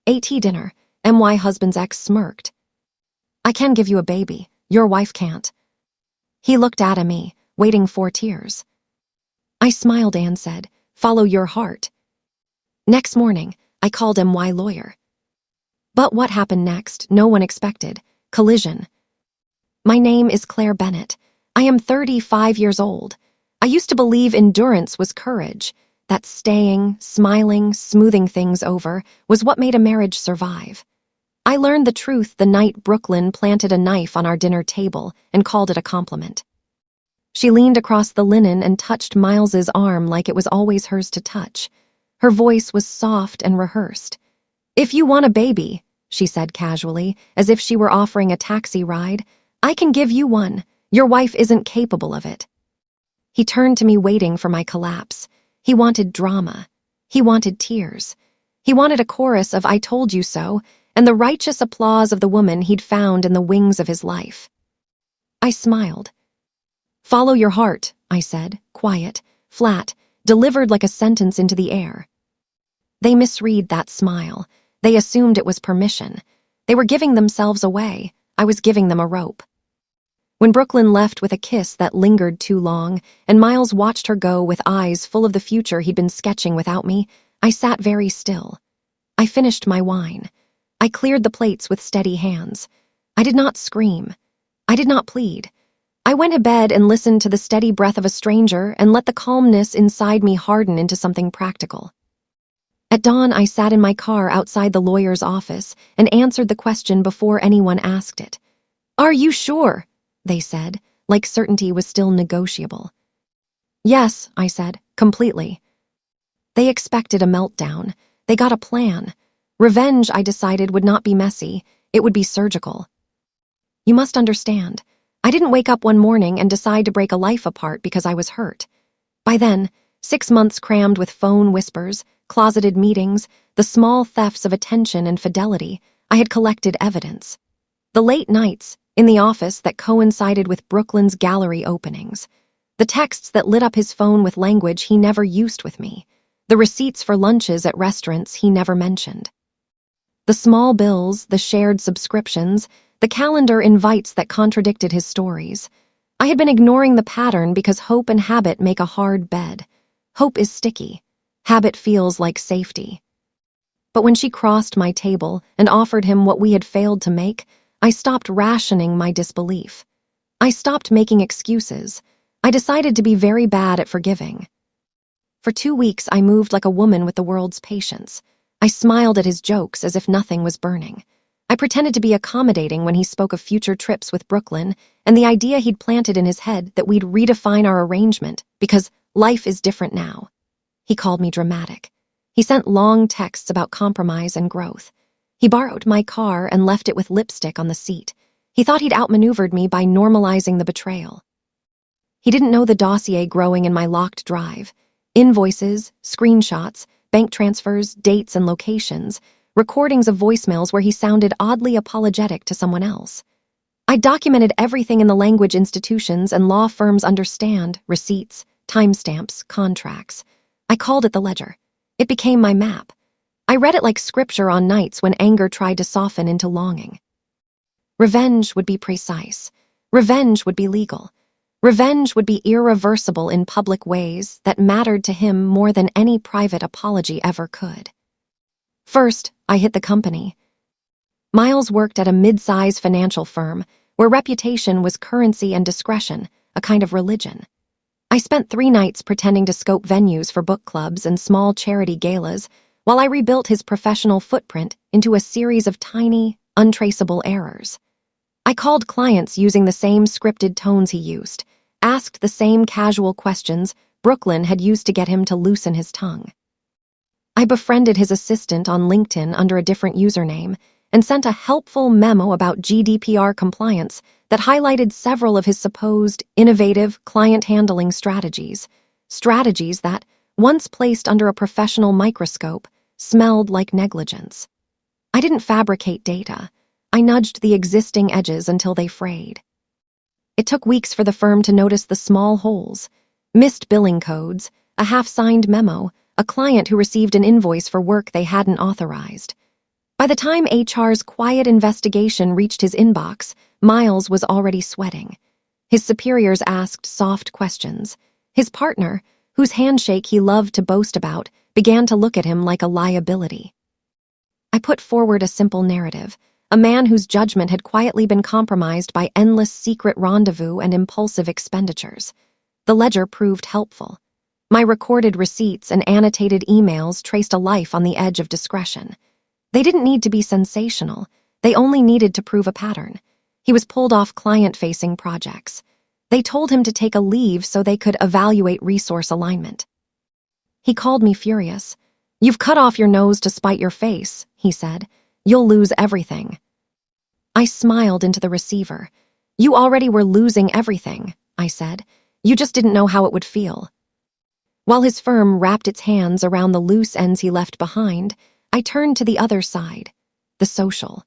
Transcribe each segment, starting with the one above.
AT dinner. My husband's ex smirked. I can give you a baby. Your wife can't. He looked at me, waiting for tears. I smiled and said, follow your heart. Next morning, I called my lawyer. But what happened next, no one expected. Collision. My name is Claire Bennett. I am 35 years old. I used to believe endurance was courage, that staying, smiling, smoothing things over was what made a marriage survive. I learned the truth the night Brooklyn planted a knife on our dinner table and called it a compliment. She leaned across the linen and touched Miles's arm like it was always hers to touch. Her voice was soft and rehearsed. If you want a baby, she said casually, as if she were offering a taxi ride, I can give you one. Your wife isn't capable of it. He turned to me waiting for my collapse. He wanted drama. He wanted tears. He wanted a chorus of I told you so, and the righteous applause of the woman he'd found in the wings of his life. I smiled. Follow your heart, I said, quiet, flat, delivered like a sentence into the air. They misread that smile. They assumed it was permission. They were giving themselves away. I was giving them a rope. When Brooklyn left with a kiss that lingered too long, and Miles watched her go with eyes full of the future he'd been sketching without me, I sat very still. I finished my wine. I cleared the plates with steady hands. I did not scream. I did not plead. I went to bed and listened to the steady breath of a stranger and let the calmness inside me harden into something practical. At dawn, I sat in my car outside the lawyer's office and answered the question before anyone asked it. Are you sure? They said, like certainty was still negotiable. Yes, I said, completely. They expected a meltdown. They got a plan. Revenge, I decided, would not be messy. It would be surgical. You must understand. I didn't wake up one morning and decide to break a life apart because I was hurt. By then, 6 months crammed with phone whispers, closeted meetings, the small thefts of attention and fidelity, I had collected evidence. The late nights in the office that coincided with Brooklyn's gallery openings. The texts that lit up his phone with language he never used with me. The receipts for lunches at restaurants he never mentioned. The small bills, the shared subscriptions, the calendar invites that contradicted his stories. I had been ignoring the pattern because hope and habit make a hard bed. Hope is sticky. Habit feels like safety. But when she crossed my table and offered him what we had failed to make, I stopped rationing my disbelief. I stopped making excuses. I decided to be very bad at forgiving. For 2 weeks, I moved like a woman with the world's patience. I smiled at his jokes as if nothing was burning. I pretended to be accommodating when he spoke of future trips with Brooklyn and the idea he'd planted in his head that we'd redefine our arrangement because life is different now. He called me dramatic. He sent long texts about compromise and growth. He borrowed my car and left it with lipstick on the seat. He thought he'd outmaneuvered me by normalizing the betrayal. He didn't know the dossier growing in my locked drive. Invoices, screenshots, bank transfers, dates and locations, recordings of voicemails where he sounded oddly apologetic to someone else. I documented everything in the language institutions and law firms understand: receipts, timestamps, contracts. I called it the ledger. It became my map. I read it like scripture on nights when anger tried to soften into longing. Revenge would be precise. Revenge would be legal. Revenge would be irreversible in public ways that mattered to him more than any private apology ever could. First, I hit the company. Miles worked at a mid-size financial firm where reputation was currency and discretion, a kind of religion. I spent 3 nights pretending to scope venues for book clubs and small charity galas while I rebuilt his professional footprint into a series of tiny, untraceable errors. I called clients using the same scripted tones he used, asked the same casual questions Brooklyn had used to get him to loosen his tongue. I befriended his assistant on LinkedIn under a different username and sent a helpful memo about GDPR compliance that highlighted several of his supposed innovative client-handling strategies that, once placed under a professional microscope, smelled like negligence. I didn't fabricate data. I nudged the existing edges until they frayed. It took weeks for the firm to notice the small holes: missed billing codes, a half-signed memo, a client who received an invoice for work they hadn't authorized. By the time HR's quiet investigation reached his inbox, Miles was already sweating. His superiors asked soft questions. His partner, whose handshake he loved to boast about, began to look at him like a liability. I put forward a simple narrative, a man whose judgment had quietly been compromised by endless secret rendezvous and impulsive expenditures. The ledger proved helpful. My recorded receipts and annotated emails traced a life on the edge of discretion. They didn't need to be sensational. They only needed to prove a pattern. He was pulled off client-facing projects. They told him to take a leave so they could evaluate resource alignment. He called me furious. "You've cut off your nose to spite your face," he said. "You'll lose everything." I smiled into the receiver. "You already were losing everything," I said. "You just didn't know how it would feel." While his firm wrapped its hands around the loose ends he left behind, I turned to the other side, the social.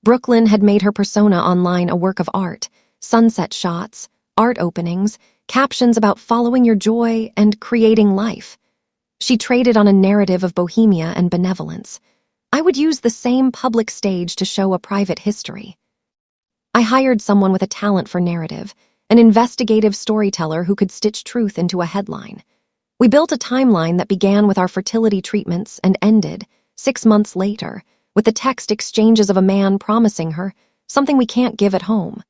Brooklyn had made her persona online a work of art, sunset shots, art openings, captions about following your joy and creating life. She traded on a narrative of bohemia and benevolence. I would use the same public stage to show a private history. I hired someone with a talent for narrative, an investigative storyteller who could stitch truth into a headline. We built a timeline that began with our fertility treatments and ended, 6 months later, with the text exchanges of a man promising her something we can't give at home.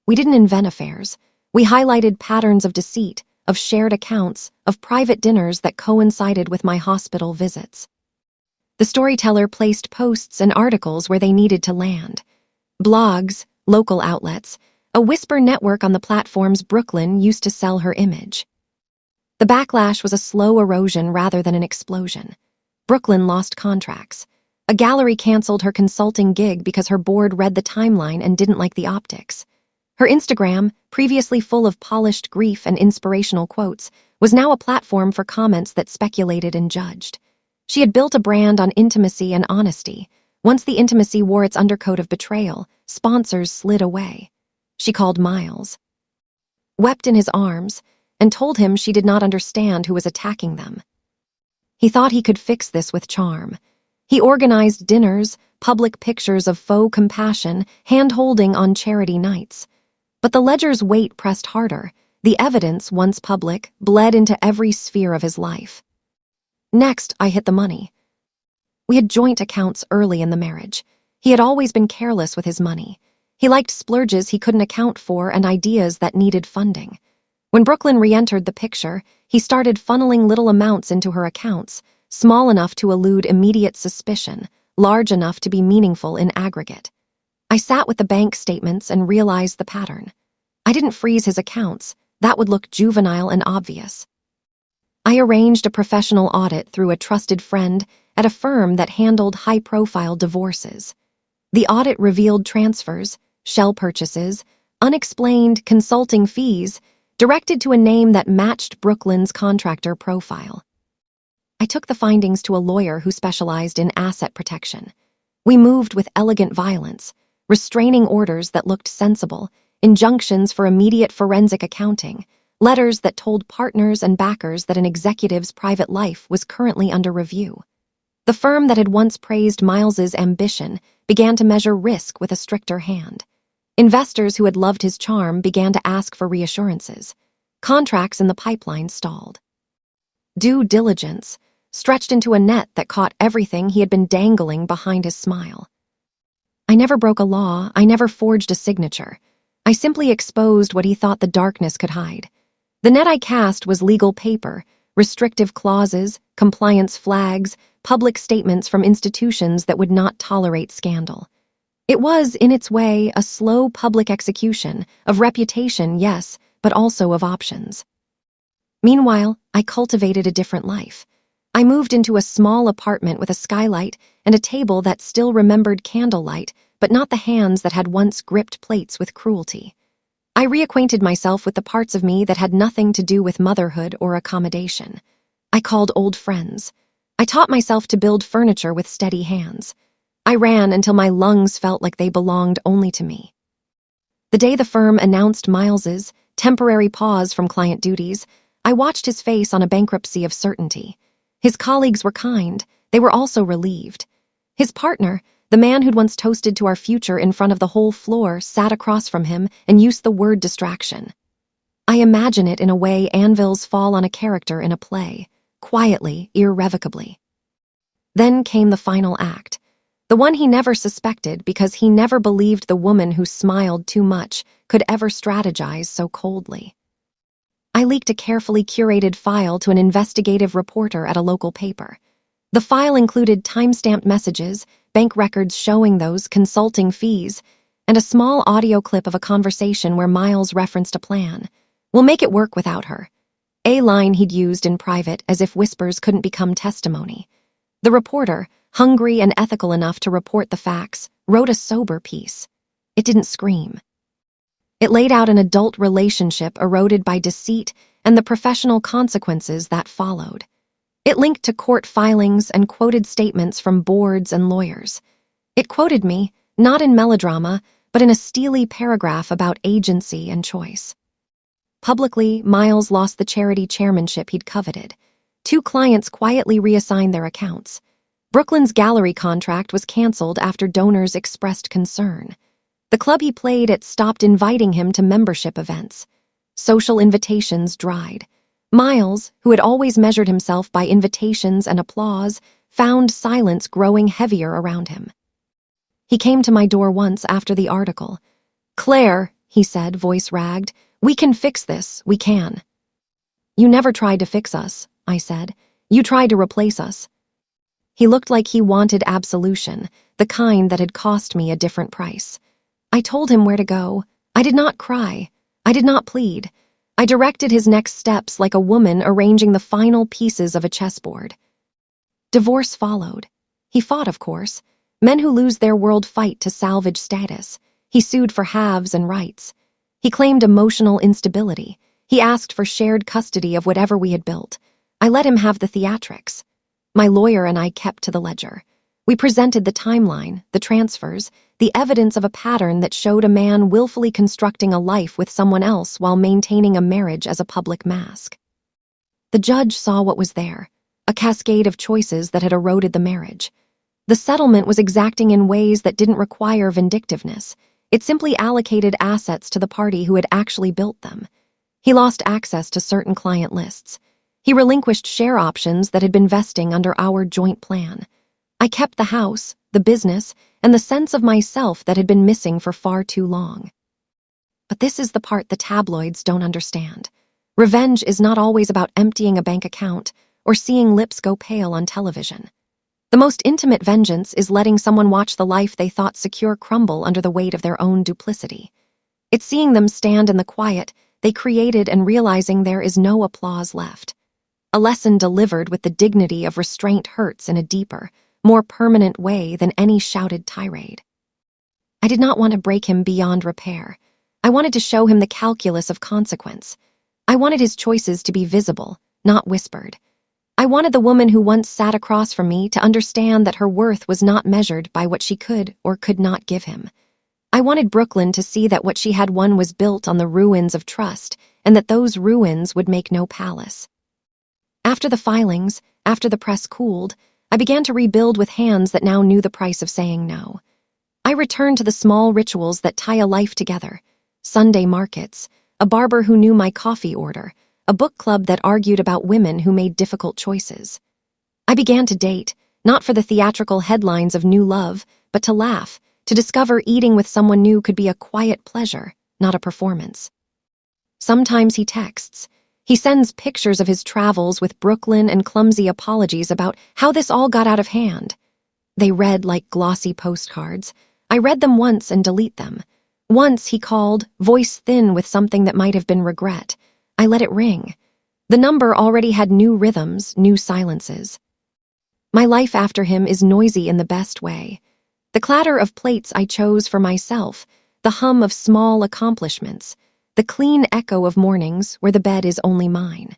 We didn't invent affairs. We highlighted patterns of deceit, of shared accounts, of private dinners that coincided with my hospital visits. The storyteller placed posts and articles where they needed to land. Blogs, local outlets, a whisper network on the platforms Brooklyn used to sell her image. The backlash was a slow erosion rather than an explosion. Brooklyn lost contracts. A gallery canceled her consulting gig because her board read the timeline and didn't like the optics. Her Instagram, previously full of polished grief and inspirational quotes, was now a platform for comments that speculated and judged. She had built a brand on intimacy and honesty. Once the intimacy wore its undercoat of betrayal, sponsors slid away. She called Miles, wept in his arms, and told him she did not understand who was attacking them. He thought he could fix this with charm. He organized dinners, public pictures of faux compassion, hand-holding on charity nights. But the ledger's weight pressed harder. The evidence, once public, bled into every sphere of his life. Next, I hit the money. We had joint accounts early in the marriage. He had always been careless with his money. He liked splurges he couldn't account for and ideas that needed funding. When Brooklyn re-entered the picture, he started funneling little amounts into her accounts, small enough to elude immediate suspicion, large enough to be meaningful in aggregate. I sat with the bank statements and realized the pattern. I didn't freeze his accounts. That would look juvenile and obvious. I arranged a professional audit through a trusted friend at a firm that handled high-profile divorces. The audit revealed transfers, shell purchases, unexplained consulting fees, directed to a name that matched Brooklyn's contractor profile. I took the findings to a lawyer who specialized in asset protection. We moved with elegant violence, restraining orders that looked sensible, injunctions for immediate forensic accounting, letters that told partners and backers that an executive's private life was currently under review. The firm that had once praised Miles's ambition began to measure risk with a stricter hand. Investors who had loved his charm began to ask for reassurances. Contracts in the pipeline stalled. Due diligence stretched into a net that caught everything he had been dangling behind his smile. I never broke a law. I never forged a signature. I simply exposed what he thought the darkness could hide. The net I cast was legal paper, restrictive clauses, compliance flags, public statements from institutions that would not tolerate scandal. It was, in its way, a slow public execution of reputation, yes, but also of options. Meanwhile, I cultivated a different life. I moved into a small apartment with a skylight and a table that still remembered candlelight, but not the hands that had once gripped plates with cruelty. I reacquainted myself with the parts of me that had nothing to do with motherhood or accommodation. I called old friends. I taught myself to build furniture with steady hands. I ran until my lungs felt like they belonged only to me. The day the firm announced Miles's temporary pause from client duties, I watched his face on a bankruptcy of certainty. His colleagues were kind. They were also relieved. His partner, the man who'd once toasted to our future in front of the whole floor, sat across from him and used the word distraction. I imagine it in a way anvils fall on a character in a play, quietly, irrevocably. Then came the final act, the one he never suspected because he never believed the woman who smiled too much could ever strategize so coldly. I leaked a carefully curated file to an investigative reporter at a local paper. The file included time-stamped messages, bank records showing those, consulting fees, and a small audio clip of a conversation where Miles referenced a plan. "We'll make it work without her." A line he'd used in private as if whispers couldn't become testimony. The reporter, hungry and ethical enough to report the facts, wrote a sober piece. It didn't scream. It laid out an adult relationship eroded by deceit and the professional consequences that followed. It linked to court filings and quoted statements from boards and lawyers. It quoted me, not in melodrama, but in a steely paragraph about agency and choice. Publicly, Miles lost the charity chairmanship he'd coveted. 2 clients quietly reassigned their accounts. Brooklyn's gallery contract was canceled after donors expressed concern. The club he played at stopped inviting him to membership events. Social invitations dried. Miles, who had always measured himself by invitations and applause, found silence growing heavier around him. He came to my door once after the article. "Claire," he said, voice ragged, "we can fix this, we can." "You never tried to fix us," I said. "You tried to replace us." He looked like he wanted absolution, the kind that had cost me a different price. I told him where to go. I did not cry. I did not plead. I directed his next steps like a woman arranging the final pieces of a chessboard. Divorce followed. He fought, of course. Men who lose their world fight to salvage status. He sued for halves and rights. He claimed emotional instability. He asked for shared custody of whatever we had built. I let him have the theatrics. My lawyer and I kept to the ledger. We presented the timeline, the transfers, the evidence of a pattern that showed a man willfully constructing a life with someone else while maintaining a marriage as a public mask. The judge saw what was there, a cascade of choices that had eroded the marriage. The settlement was exacting in ways that didn't require vindictiveness. It simply allocated assets to the party who had actually built them. He lost access to certain client lists. He relinquished share options that had been vesting under our joint plan. I kept the house, the business, and the sense of myself that had been missing for far too long. But this is the part the tabloids don't understand. Revenge is not always about emptying a bank account or seeing lips go pale on television. The most intimate vengeance is letting someone watch the life they thought secure crumble under the weight of their own duplicity. It's seeing them stand in the quiet they created and realizing there is no applause left. A lesson delivered with the dignity of restraint hurts in a deeper, more permanent way than any shouted tirade. I did not want to break him beyond repair. I wanted to show him the calculus of consequence. I wanted his choices to be visible, not whispered. I wanted the woman who once sat across from me to understand that her worth was not measured by what she could or could not give him. I wanted Brooklyn to see that what she had won was built on the ruins of trust, and that those ruins would make no palace. After the filings, after the press cooled, I began to rebuild with hands that now knew the price of saying no. I returned to the small rituals that tie a life together. Sunday markets, a barber who knew my coffee order, a book club that argued about women who made difficult choices. I began to date, not for the theatrical headlines of new love, but to laugh, to discover eating with someone new could be a quiet pleasure, not a performance. Sometimes he texts. He sends pictures of his travels with Brooklyn and clumsy apologies about how this all got out of hand. They read like glossy postcards. I read them once and delete them. Once he called, voice thin with something that might have been regret. I let it ring. The number already had new rhythms, new silences. My life after him is noisy in the best way. The clatter of plates I chose for myself, the hum of small accomplishments, the clean echo of mornings where the bed is only mine.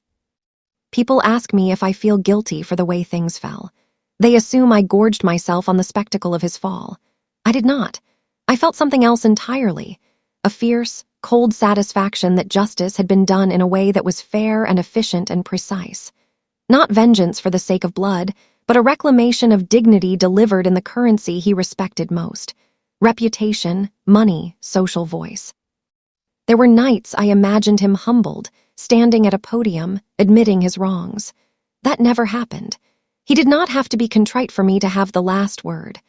People ask me if I feel guilty for the way things fell. They assume I gorged myself on the spectacle of his fall. I did not. I felt something else entirely, a fierce, cold satisfaction that justice had been done in a way that was fair and efficient and precise. Not vengeance for the sake of blood, but a reclamation of dignity delivered in the currency he respected most: reputation, money, social voice. There were nights I imagined him humbled, standing at a podium, admitting his wrongs. That never happened. He did not have to be contrite for me to have the last word.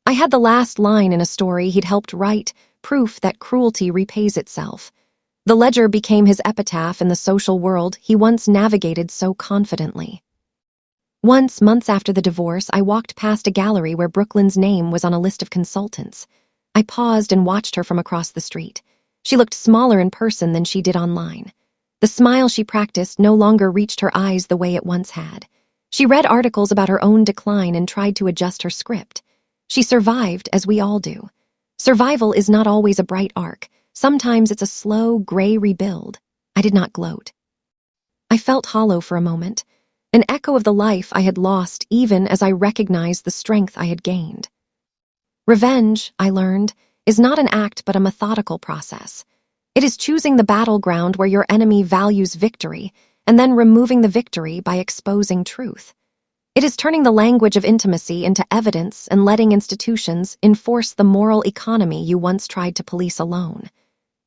I had the last line in a story he'd helped write, proof that cruelty repays itself. The ledger became his epitaph in the social world he once navigated so confidently. Once, months after the divorce, I walked past a gallery where Brooklyn's name was on a list of consultants. I paused and watched her from across the street. She looked smaller in person than she did online. The smile she practiced no longer reached her eyes the way it once had. She read articles about her own decline and tried to adjust her script. She survived, as we all do. Survival is not always a bright arc. Sometimes it's a slow, gray rebuild. I did not gloat. I felt hollow for a moment, an echo of the life I had lost even as I recognized the strength I had gained. Revenge, I learned, is not an act but a methodical process. It is choosing the battleground where your enemy values victory and then removing the victory by exposing truth. It is turning the language of intimacy into evidence and letting institutions enforce the moral economy you once tried to police alone.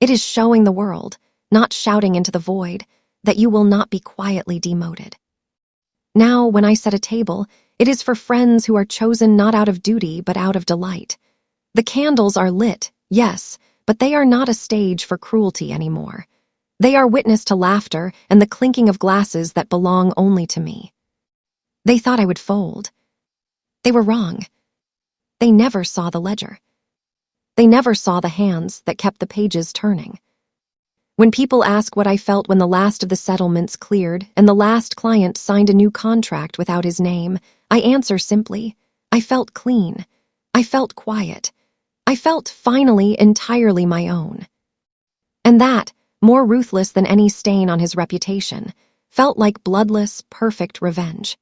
It is showing the world, not shouting into the void, that you will not be quietly demoted. Now, when I set a table, it is for friends who are chosen not out of duty but out of delight. The candles are lit, yes, but they are not a stage for cruelty anymore. They are witness to laughter and the clinking of glasses that belong only to me. They thought I would fold. They were wrong. They never saw the ledger. They never saw the hands that kept the pages turning. When people ask what I felt when the last of the settlements cleared and the last client signed a new contract without his name, I answer simply, I felt clean. I felt quiet. I felt finally entirely my own. And that, more ruthless than any stain on his reputation, felt like bloodless, perfect revenge.